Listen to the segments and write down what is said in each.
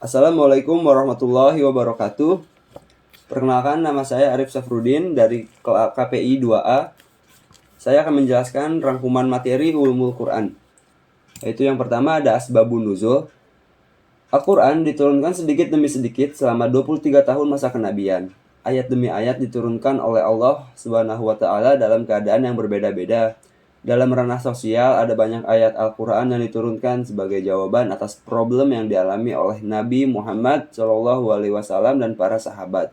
Assalamualaikum warahmatullahi wabarakatuh. Perkenalkan, nama saya Arif Safrudin dari KPI 2A. Saya akan menjelaskan rangkuman materi Ulumul Quran. Yaitu yang pertama ada asbabun nuzul. Al-Quran diturunkan sedikit demi sedikit selama 23 tahun masa kenabian. Ayat demi ayat diturunkan oleh Allah Subhanahu wa Ta'ala dalam keadaan yang berbeda-beda. Dalam ranah sosial, ada banyak ayat Al-Quran yang diturunkan sebagai jawaban atas problem yang dialami oleh Nabi Muhammad SAW dan para sahabat.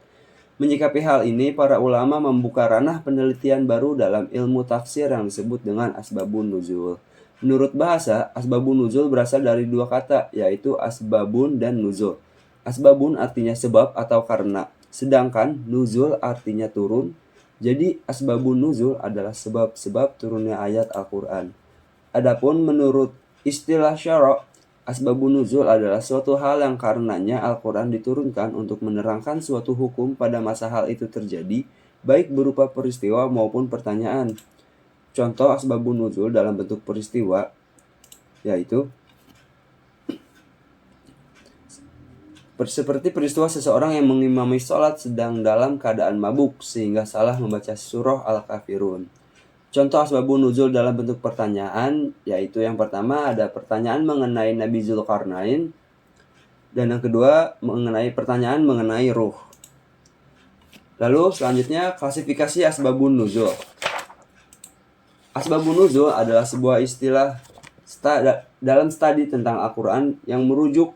Menyikapi hal ini, para ulama membuka ranah penelitian baru dalam ilmu tafsir yang disebut dengan asbabun nuzul. Menurut bahasa, asbabun nuzul berasal dari dua kata, yaitu asbabun dan nuzul. Asbabun artinya sebab atau karena, sedangkan nuzul artinya turun. Jadi asbabun nuzul adalah sebab-sebab turunnya ayat Al-Quran. Adapun menurut istilah syara', asbabun nuzul adalah suatu hal yang karenanya Al-Quran diturunkan untuk menerangkan suatu hukum pada masa hal itu terjadi, baik berupa peristiwa maupun pertanyaan. Contoh asbabun nuzul dalam bentuk peristiwa, yaitu seperti peristiwa seseorang yang mengimami sholat sedang dalam keadaan mabuk sehingga salah membaca surah Al-Kafirun. Contoh asbabun nuzul dalam bentuk pertanyaan, yaitu yang pertama ada pertanyaan mengenai Nabi Zulkarnain, dan yang kedua pertanyaan mengenai ruh. Lalu selanjutnya klasifikasi asbabun nuzul. Asbabun nuzul adalah sebuah istilah dalam studi tentang Al-Quran yang merujuk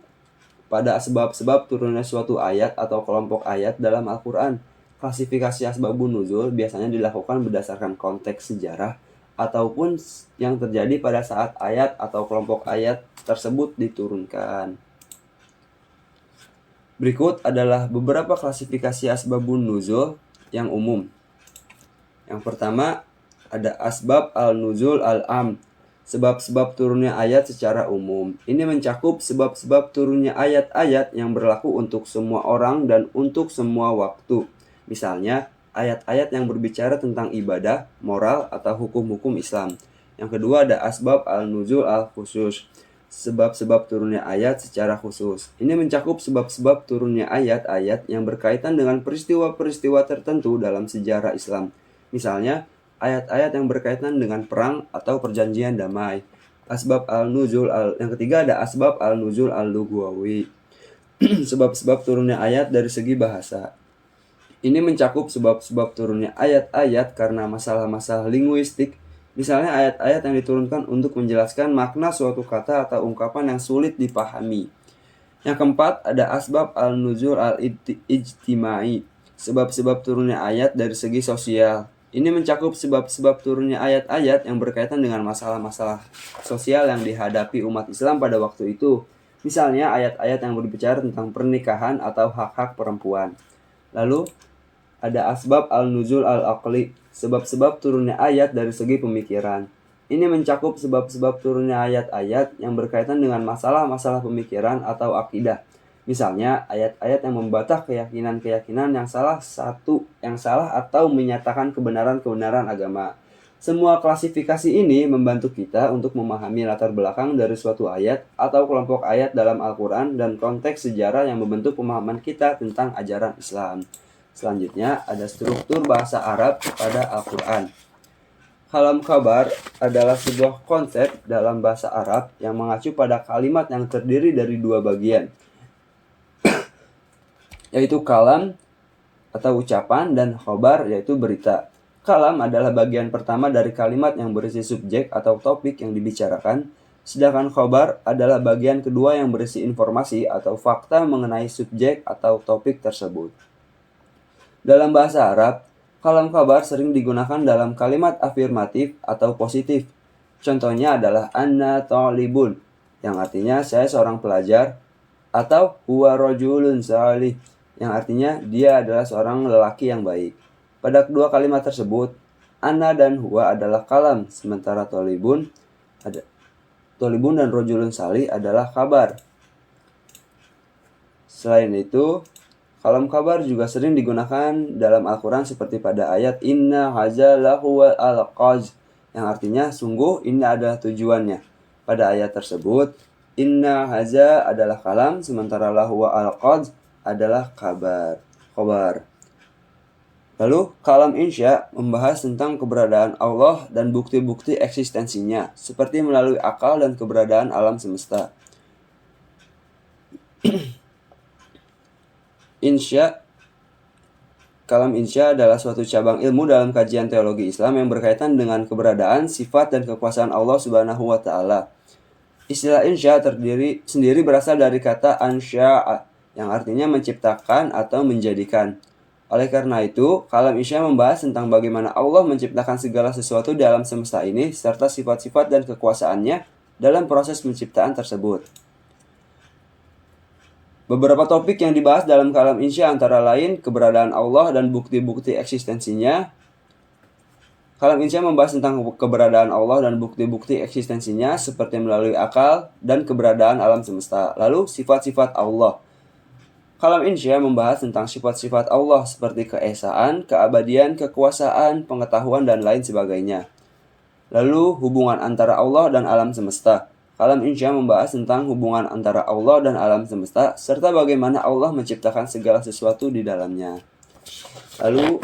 pada sebab-sebab turunnya suatu ayat atau kelompok ayat dalam Al-Quran. Klasifikasi asbabun nuzul biasanya dilakukan berdasarkan konteks sejarah ataupun yang terjadi pada saat ayat atau kelompok ayat tersebut diturunkan. Berikut adalah beberapa klasifikasi asbabun nuzul yang umum. Yang pertama ada asbab al-nuzul al-am, sebab-sebab turunnya ayat secara umum. Ini mencakup sebab-sebab turunnya ayat-ayat yang berlaku untuk semua orang dan untuk semua waktu. Misalnya, ayat-ayat yang berbicara tentang ibadah, moral, atau hukum-hukum Islam. Yang kedua ada asbab al-nuzul al-khusus, sebab-sebab turunnya ayat secara khusus. Ini mencakup sebab-sebab turunnya ayat-ayat yang berkaitan dengan peristiwa-peristiwa tertentu dalam sejarah Islam. Misalnya, ayat-ayat yang berkaitan dengan perang atau perjanjian damai. Yang ketiga ada asbab al-nuzul al-lughwawi. Sebab-sebab turunnya ayat dari segi bahasa. Ini mencakup sebab-sebab turunnya ayat-ayat karena masalah-masalah linguistik. Misalnya ayat-ayat yang diturunkan untuk menjelaskan makna suatu kata atau ungkapan yang sulit dipahami. Yang keempat ada asbab al-nuzul al-ijtimai. Sebab-sebab turunnya ayat dari segi sosial. Ini mencakup sebab-sebab turunnya ayat-ayat yang berkaitan dengan masalah-masalah sosial yang dihadapi umat Islam pada waktu itu. Misalnya ayat-ayat yang berbicara tentang pernikahan atau hak-hak perempuan. Lalu ada asbab al-nuzul al-aqli, sebab-sebab turunnya ayat dari segi pemikiran. Ini mencakup sebab-sebab turunnya ayat-ayat yang berkaitan dengan masalah-masalah pemikiran atau akidah. Misalnya, ayat-ayat yang membantah keyakinan-keyakinan yang salah atau menyatakan kebenaran-kebenaran agama. Semua klasifikasi ini membantu kita untuk memahami latar belakang dari suatu ayat atau kelompok ayat dalam Al-Quran dan konteks sejarah yang membentuk pemahaman kita tentang ajaran Islam. Selanjutnya, ada struktur bahasa Arab pada Al-Quran. Kalam khabar adalah sebuah konsep dalam bahasa Arab yang mengacu pada kalimat yang terdiri dari dua bagian, yaitu kalam atau ucapan dan khobar yaitu berita. Kalam adalah bagian pertama dari kalimat yang berisi subjek atau topik yang dibicarakan, sedangkan khobar adalah bagian kedua yang berisi informasi atau fakta mengenai subjek atau topik tersebut. Dalam bahasa Arab, kalam khabar sering digunakan dalam kalimat afirmatif atau positif. Contohnya adalah anna talibun, yang artinya saya seorang pelajar, atau huwa rajulun salih, yang artinya dia adalah seorang lelaki yang baik. Pada kedua kalimat tersebut, ana dan huwa adalah kalam, sementara tolibun dan rajulun salih adalah kabar. Selain itu, kalam kabar juga sering digunakan dalam Al-Quran seperti pada ayat inna haza lahuwal al-qaz, yang artinya sungguh ini adalah tujuannya. Pada ayat tersebut, Inna haza adalah kalam, sementara lahwa al-qad adalah kabar. Lalu kalam insya membahas tentang keberadaan Allah dan bukti-bukti eksistensinya, seperti melalui akal dan keberadaan alam semesta. Kalam insya adalah suatu cabang ilmu dalam kajian teologi Islam yang berkaitan dengan keberadaan, sifat, dan kekuasaan Allah Subhanahu wa Ta'ala. Istilah insya sendiri berasal dari kata ansya'a, yang artinya menciptakan atau menjadikan. Oleh karena itu, kalam insya membahas tentang bagaimana Allah menciptakan segala sesuatu di alam semesta ini, serta sifat-sifat dan kekuasaannya dalam proses penciptaan tersebut. Beberapa topik yang dibahas dalam kalam insya antara lain keberadaan Allah dan bukti-bukti eksistensinya. Kalam insya membahas tentang keberadaan Allah dan bukti-bukti eksistensinya seperti melalui akal dan keberadaan alam semesta. Lalu sifat-sifat Allah. Kalam insya membahas tentang sifat-sifat Allah seperti keesaan, keabadian, kekuasaan, pengetahuan, dan lain sebagainya. Lalu hubungan antara Allah dan alam semesta. Kalam insya membahas tentang hubungan antara Allah dan alam semesta serta bagaimana Allah menciptakan segala sesuatu di dalamnya. Lalu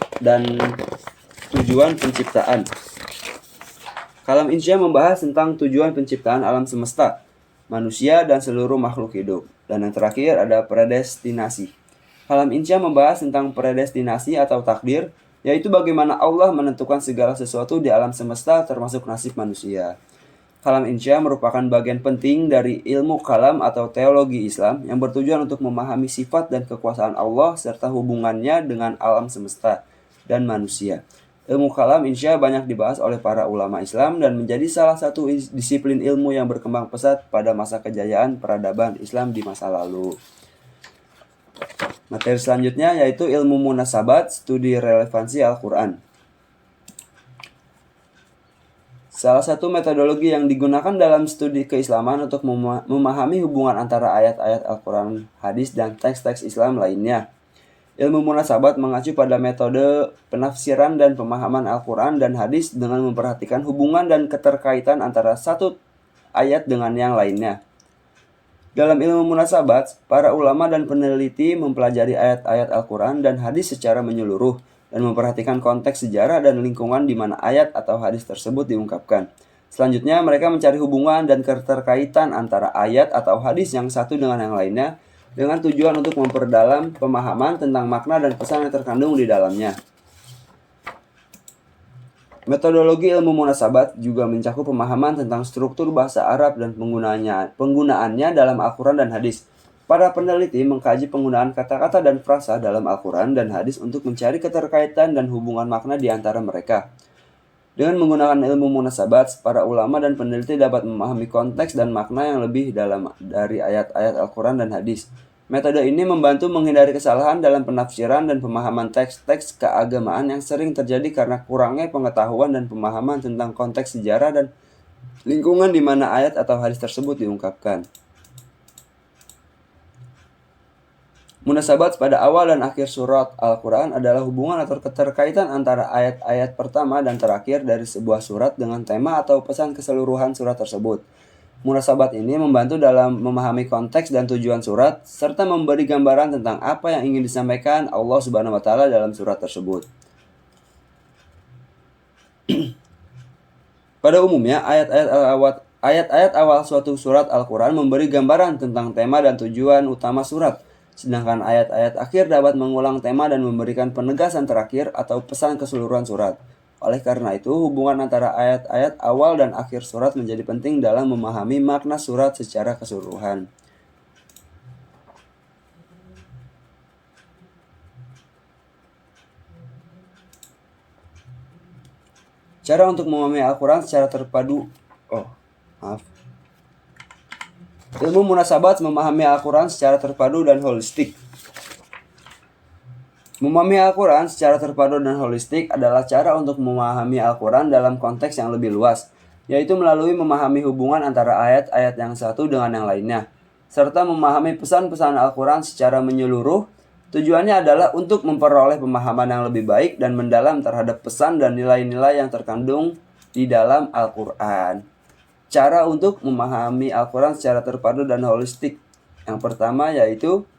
tujuan penciptaan. Kalam insya membahas tentang tujuan penciptaan alam semesta, manusia, dan seluruh makhluk hidup. Dan yang terakhir ada predestinasi. Kalam insya membahas tentang predestinasi atau takdir, yaitu bagaimana Allah menentukan segala sesuatu di alam semesta termasuk nasib manusia. Kalam insya merupakan bagian penting dari ilmu kalam atau teologi Islam yang bertujuan untuk memahami sifat dan kekuasaan Allah serta hubungannya dengan alam semesta dan manusia. Ilmu kalam insya banyak dibahas oleh para ulama Islam dan menjadi salah satu disiplin ilmu yang berkembang pesat pada masa kejayaan peradaban Islam di masa lalu. Materi selanjutnya yaitu ilmu munasabat, studi relevansi Al-Quran. Salah satu metodologi yang digunakan dalam studi keislaman untuk memahami hubungan antara ayat-ayat Al-Quran, hadis, dan teks-teks Islam lainnya. Ilmu munasabat mengacu pada metode penafsiran dan pemahaman Al-Quran dan hadis dengan memperhatikan hubungan dan keterkaitan antara satu ayat dengan yang lainnya. Dalam ilmu munasabat, para ulama dan peneliti mempelajari ayat-ayat Al-Quran dan hadis secara menyeluruh dan memperhatikan konteks sejarah dan lingkungan di mana ayat atau hadis tersebut diungkapkan. Selanjutnya, mereka mencari hubungan dan keterkaitan antara ayat atau hadis yang satu dengan yang lainnya dengan tujuan untuk memperdalam pemahaman tentang makna dan pesan yang terkandung di dalamnya. Metodologi ilmu munasabat juga mencakup pemahaman tentang struktur bahasa Arab dan penggunaannya dalam Al-Quran dan hadis. Para peneliti mengkaji penggunaan kata-kata dan frasa dalam Al-Quran dan hadis untuk mencari keterkaitan dan hubungan makna di antara mereka. Dengan menggunakan ilmu munasabat, para ulama dan peneliti dapat memahami konteks dan makna yang lebih dalam dari ayat-ayat Al-Quran dan hadis. Metode ini membantu menghindari kesalahan dalam penafsiran dan pemahaman teks-teks keagamaan yang sering terjadi karena kurangnya pengetahuan dan pemahaman tentang konteks sejarah dan lingkungan di mana ayat atau hadis tersebut diungkapkan. Munasabat pada awal dan akhir surat Al-Quran adalah hubungan atau keterkaitan antara ayat-ayat pertama dan terakhir dari sebuah surat dengan tema atau pesan keseluruhan surat tersebut. Munasabat ini membantu dalam memahami konteks dan tujuan surat, serta memberi gambaran tentang apa yang ingin disampaikan Allah Subhanahu wa Ta'ala dalam surat tersebut. Pada umumnya, ayat-ayat awal suatu surat Al-Quran memberi gambaran tentang tema dan tujuan utama surat, sedangkan ayat-ayat akhir dapat mengulang tema dan memberikan penegasan terakhir atau pesan keseluruhan surat. Oleh karena itu, hubungan antara ayat-ayat awal dan akhir surat menjadi penting dalam memahami makna surat secara keseluruhan. Cara untuk memahami Al-Quran secara terpadu. Ilmu munasabat memahami Al-Quran secara terpadu dan holistik. Memahami Al-Quran secara terpadu dan holistik adalah cara untuk memahami Al-Quran dalam konteks yang lebih luas, yaitu melalui memahami hubungan antara ayat-ayat yang satu dengan yang lainnya, serta memahami pesan-pesan Al-Quran secara menyeluruh. Tujuannya adalah untuk memperoleh pemahaman yang lebih baik dan mendalam terhadap pesan dan nilai-nilai yang terkandung di dalam Al-Quran. cara untuk memahami Al-Quran secara terpadu dan holistik. Yang pertama yaitu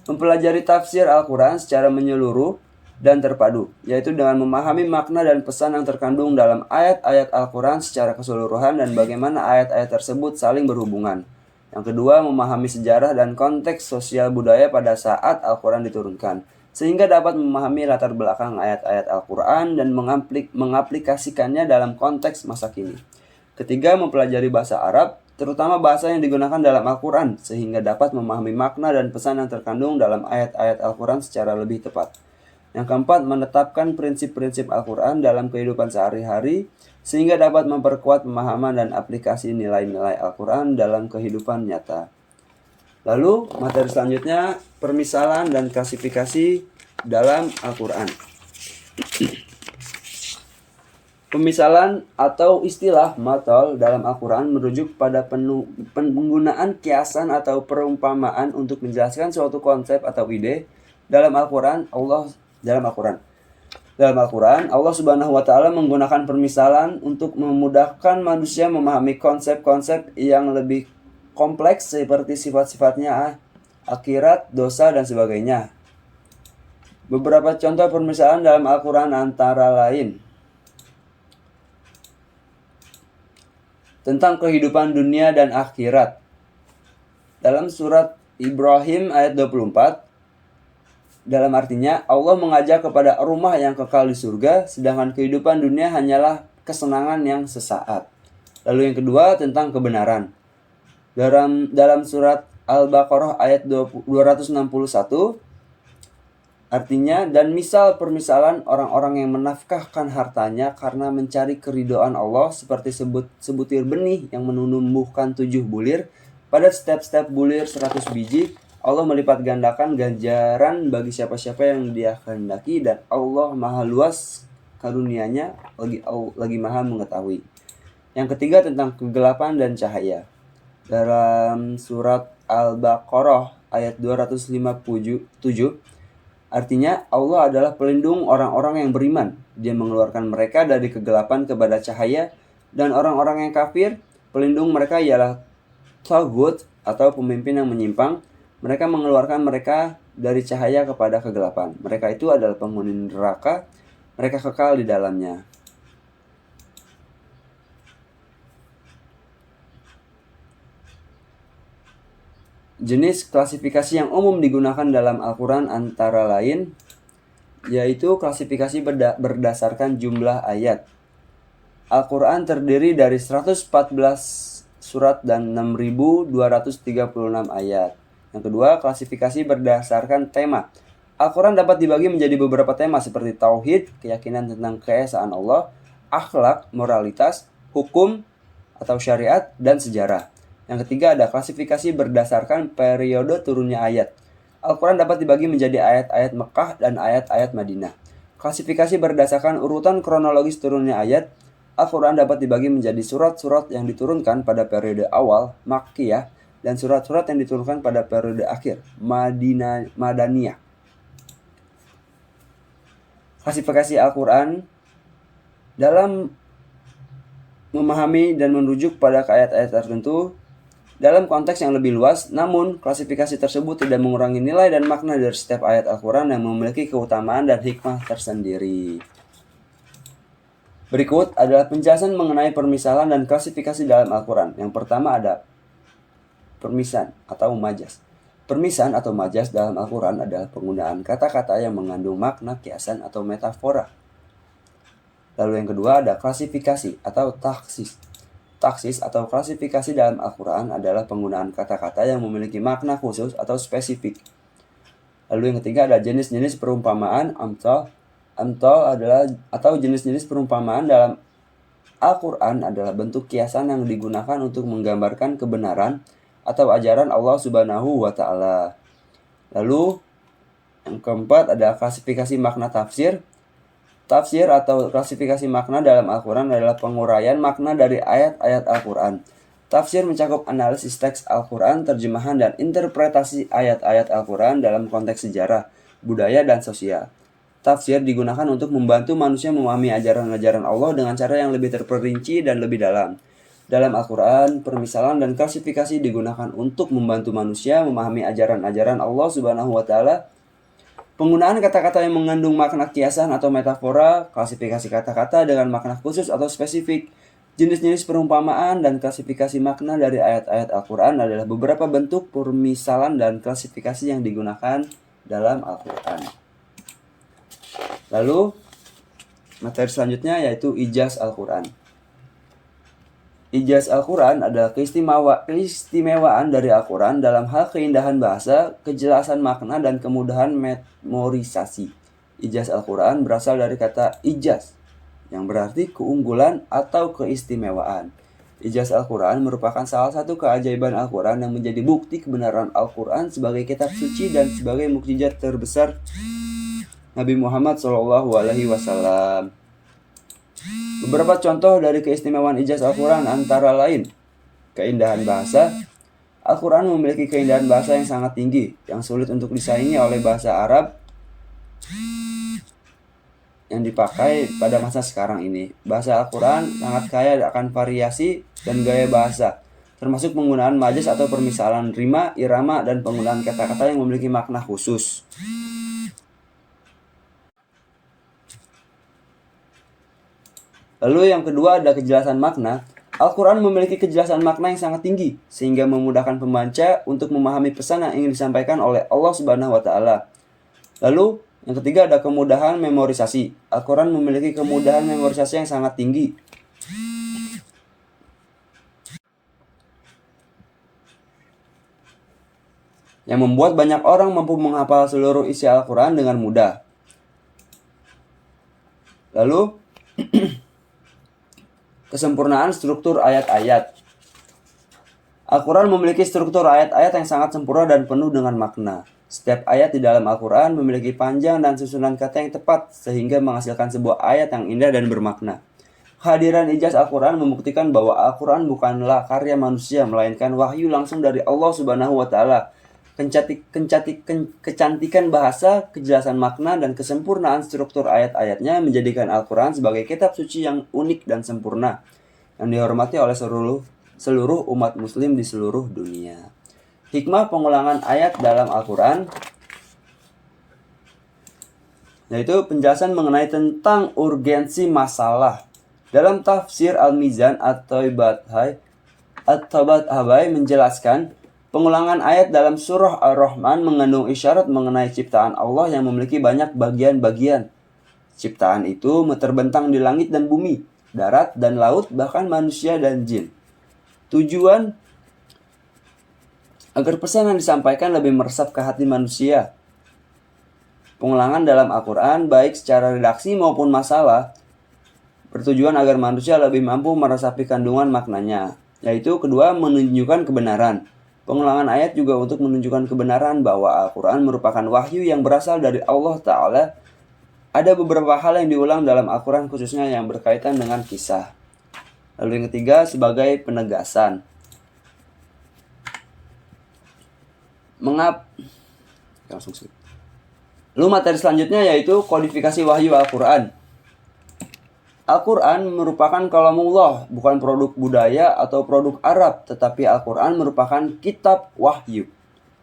mempelajari tafsir Al-Quran secara menyeluruh dan terpadu, yaitu dengan memahami makna dan pesan yang terkandung dalam ayat-ayat Al-Quran secara keseluruhan dan bagaimana ayat-ayat tersebut saling berhubungan. Yang kedua, memahami sejarah dan konteks sosial budaya pada saat Al-Quran diturunkan, sehingga dapat memahami latar belakang ayat-ayat Al-Quran dan mengaplikasikannya dalam konteks masa kini. Ketiga, mempelajari bahasa Arab, terutama bahasa yang digunakan dalam Al-Quran, sehingga dapat memahami makna dan pesan yang terkandung dalam ayat-ayat Al-Quran secara lebih tepat. Yang keempat, menetapkan prinsip-prinsip Al-Quran dalam kehidupan sehari-hari, sehingga dapat memperkuat pemahaman dan aplikasi nilai-nilai Al-Quran dalam kehidupan nyata. Lalu, materi selanjutnya, permisalan dan klasifikasi dalam Al-Quran. Pemisalan atau istilah mathal dalam Al-Quran merujuk pada penggunaan kiasan atau perumpamaan untuk menjelaskan suatu konsep atau ide. Dalam Al-Quran, Allah Subhanahu wa Ta'ala menggunakan permisalan untuk memudahkan manusia memahami konsep-konsep yang lebih kompleks seperti sifat-sifatnya, akhirat, dosa, dan sebagainya. Beberapa contoh permisalan dalam Al-Quran antara lain tentang kehidupan dunia dan akhirat. Dalam surat Ibrahim ayat 24, dalam artinya Allah mengajak kepada rumah yang kekal di surga, sedangkan kehidupan dunia hanyalah kesenangan yang sesaat. Lalu yang kedua tentang kebenaran. Dalam surat Al-Baqarah ayat 261, artinya, dan misal permisalan orang-orang yang menafkahkan hartanya karena mencari keridhaan Allah seperti sebutir benih yang menumbuhkan 7 bulir. Pada setiap bulir 100 biji, Allah melipat gandakan ganjaran bagi siapa-siapa yang Dia kehendaki, dan Allah maha luas karunia-Nya, lagi maha mengetahui. Yang ketiga tentang kegelapan dan cahaya. Dalam surat Al-Baqarah ayat 257, artinya, Allah adalah pelindung orang-orang yang beriman. Dia mengeluarkan mereka dari kegelapan kepada cahaya, dan orang-orang yang kafir, pelindung mereka ialah Taghut atau pemimpin yang menyimpang. Mereka mengeluarkan mereka dari cahaya kepada kegelapan. Mereka itu adalah penghuni neraka, mereka kekal di dalamnya. Jenis klasifikasi yang umum digunakan dalam Al-Quran antara lain, yaitu klasifikasi berdasarkan jumlah ayat. Al-Quran terdiri dari 114 surat dan 6.236 ayat. Yang kedua, klasifikasi berdasarkan tema. Al-Quran dapat dibagi menjadi beberapa tema seperti tauhid, keyakinan tentang keesaan Allah, akhlak, moralitas, hukum atau syariat, dan sejarah. Yang ketiga ada klasifikasi berdasarkan periode turunnya ayat. Al-Quran dapat dibagi menjadi ayat-ayat Mekah dan ayat-ayat Madinah. Klasifikasi berdasarkan urutan kronologis turunnya ayat. Al-Quran dapat dibagi menjadi surat-surat yang diturunkan pada periode awal, Makkiyah, dan surat-surat yang diturunkan pada periode akhir, Madaniyah. Klasifikasi Al-Quran dalam memahami dan merujuk pada ayat-ayat tertentu dalam konteks yang lebih luas, namun klasifikasi tersebut tidak mengurangi nilai dan makna dari setiap ayat Al-Quran yang memiliki keutamaan dan hikmah tersendiri. Berikut adalah penjelasan mengenai permisalan dan klasifikasi dalam Al-Quran. Yang pertama ada permisan atau majas. Permisan atau majas dalam Al-Quran adalah penggunaan kata-kata yang mengandung makna, kiasan, atau metafora. Lalu yang kedua ada klasifikasi atau taksis. Taksis atau klasifikasi dalam Al-Quran adalah penggunaan kata-kata yang memiliki makna khusus atau spesifik. Lalu yang ketiga ada jenis-jenis perumpamaan, amthal adalah atau jenis-jenis perumpamaan dalam Al-Quran adalah bentuk kiasan yang digunakan untuk menggambarkan kebenaran atau ajaran Allah Subhanahu wa Ta'ala. Lalu yang keempat ada klasifikasi makna tafsir. Tafsir atau klasifikasi makna dalam Al-Quran adalah penguraian makna dari ayat-ayat Al-Quran. Tafsir mencakup analisis teks Al-Quran, terjemahan, dan interpretasi ayat-ayat Al-Quran dalam konteks sejarah, budaya, dan sosial. Tafsir digunakan untuk membantu manusia memahami ajaran-ajaran Allah dengan cara yang lebih terperinci dan lebih dalam. Dalam Al-Quran, permisalan dan klasifikasi digunakan untuk membantu manusia memahami ajaran-ajaran Allah Subhanahu wa Ta'ala. Penggunaan kata-kata yang mengandung makna kiasan atau metafora, klasifikasi kata-kata dengan makna khusus atau spesifik, jenis-jenis perumpamaan dan klasifikasi makna dari ayat-ayat Al-Quran adalah beberapa bentuk permisalan dan klasifikasi yang digunakan dalam Al-Quran. Lalu, materi selanjutnya yaitu ijaz Al-Quran. Ijaz Al-Quran adalah keistimewaan dari Al-Quran dalam hal keindahan bahasa, kejelasan makna, dan kemudahan memorisasi. Ijaz Al-Quran berasal dari kata ijaz, yang berarti keunggulan atau keistimewaan. Ijaz Al-Quran merupakan salah satu keajaiban Al-Quran yang menjadi bukti kebenaran Al-Quran sebagai kitab suci dan sebagai mukjizat terbesar Nabi Muhammad SAW. Beberapa contoh dari keistimewaan ijaz Al-Quran antara lain keindahan bahasa. Al-Quran memiliki keindahan bahasa yang sangat tinggi, yang sulit untuk disaingi oleh bahasa Arab yang dipakai pada masa sekarang ini. Bahasa Al-Quran sangat kaya akan variasi dan gaya bahasa, termasuk penggunaan majas atau permisalan, rima, irama, dan penggunaan kata-kata yang memiliki makna khusus. Lalu yang kedua ada kejelasan makna. Al-Quran memiliki kejelasan makna yang sangat tinggi, sehingga memudahkan pembaca untuk memahami pesan yang ingin disampaikan oleh Allah Subhanahu wa Ta'ala. Lalu yang ketiga ada kemudahan memorisasi. Al-Quran memiliki kemudahan memorisasi yang sangat tinggi. Yang membuat banyak orang mampu menghafal seluruh isi Al-Quran dengan mudah. Lalu kesempurnaan struktur ayat-ayat. Al-Quran memiliki struktur ayat-ayat yang sangat sempurna dan penuh dengan makna. Setiap ayat di dalam Al-Quran memiliki panjang dan susunan kata yang tepat sehingga menghasilkan sebuah ayat yang indah dan bermakna. Kehadiran ijaz Al-Quran membuktikan bahwa Al-Quran bukanlah karya manusia, melainkan wahyu langsung dari Allah Subhanahu wa Ta'ala. Kecantikan bahasa, kejelasan makna, dan kesempurnaan struktur ayat-ayatnya menjadikan Al-Quran sebagai kitab suci yang unik dan sempurna, yang dihormati oleh seluruh umat muslim di seluruh dunia. Hikmah pengulangan ayat dalam Al-Quran yaitu penjelasan mengenai tentang urgensi masalah. Dalam tafsir Al-Mizan At-Tabatabai menjelaskan pengulangan ayat dalam surah Ar-Rahman mengandung isyarat mengenai ciptaan Allah yang memiliki banyak bagian-bagian. Ciptaan itu terbentang di langit dan bumi, darat dan laut, bahkan manusia dan jin. Tujuan agar pesan yang disampaikan lebih meresap ke hati manusia. Pengulangan dalam Al-Quran, baik secara redaksi maupun masalah, bertujuan agar manusia lebih mampu meresapi kandungan maknanya, yaitu kedua, menunjukkan kebenaran. Pengulangan ayat juga untuk menunjukkan kebenaran bahwa Al-Quran merupakan wahyu yang berasal dari Allah Ta'ala. Ada beberapa hal yang diulang dalam Al-Quran khususnya yang berkaitan dengan kisah. Lalu yang ketiga sebagai penegasan. Lalu materi selanjutnya yaitu kodifikasi wahyu Al-Quran. Al-Quran merupakan kalamullah, bukan produk budaya atau produk Arab, tetapi Al-Quran merupakan kitab wahyu.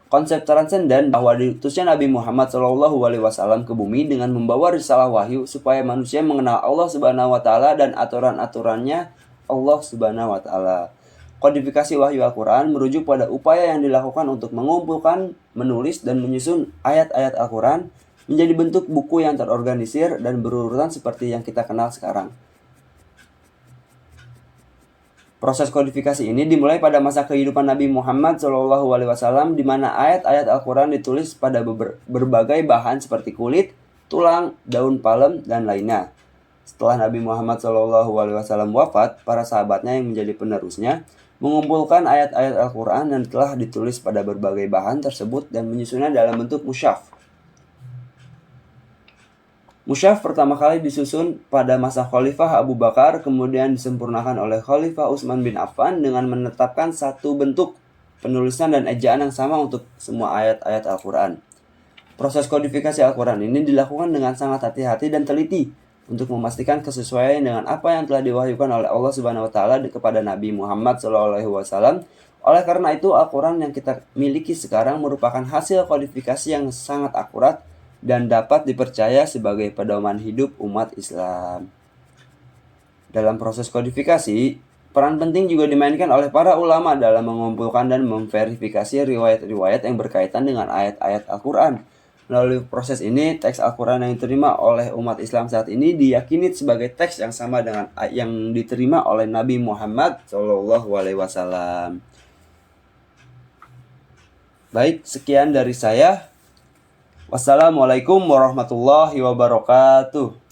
Konsep transenden bahwa diutusnya Nabi Muhammad SAW ke bumi dengan membawa risalah wahyu supaya manusia mengenal Allah Subhanahu wa Ta'ala dan aturan-aturannya Allah Subhanahu wa Ta'ala. Kodifikasi wahyu Al-Quran merujuk pada upaya yang dilakukan untuk mengumpulkan, menulis, dan menyusun ayat-ayat Al-Quran menjadi bentuk buku yang terorganisir dan berurutan seperti yang kita kenal sekarang. Proses kodifikasi ini dimulai pada masa kehidupan Nabi Muhammad SAW, di mana ayat-ayat Al-Quran ditulis pada berbagai bahan seperti kulit, tulang, daun palem, dan lainnya. Setelah Nabi Muhammad SAW wafat, para sahabatnya yang menjadi penerusnya mengumpulkan ayat-ayat Al-Quran yang telah ditulis pada berbagai bahan tersebut dan menyusunnya dalam bentuk mushaf. Mushaf pertama kali disusun pada masa Khalifah Abu Bakar, kemudian disempurnakan oleh Khalifah Utsman bin Affan dengan menetapkan satu bentuk penulisan dan ejaan yang sama untuk semua ayat-ayat Al-Quran. Proses kodifikasi Al-Quran ini dilakukan dengan sangat hati-hati dan teliti. untuk memastikan kesesuaian dengan apa yang telah diwahyukan oleh Allah Subhanahu wa taala kepada Nabi Muhammad SAW. Oleh karena itu, Al-Quran yang kita miliki sekarang merupakan hasil kodifikasi yang sangat akurat dan dapat dipercaya sebagai pedoman hidup umat Islam. Dalam proses kodifikasi, peran penting juga dimainkan oleh para ulama dalam mengumpulkan dan memverifikasi riwayat-riwayat yang berkaitan dengan ayat-ayat Al-Quran. Melalui proses ini, teks Al-Quran yang diterima oleh umat Islam saat ini diyakini sebagai teks yang sama dengan yang diterima oleh Nabi Muhammad SAW. Baik, sekian dari saya. Wassalamualaikum warahmatullahi wabarakatuh.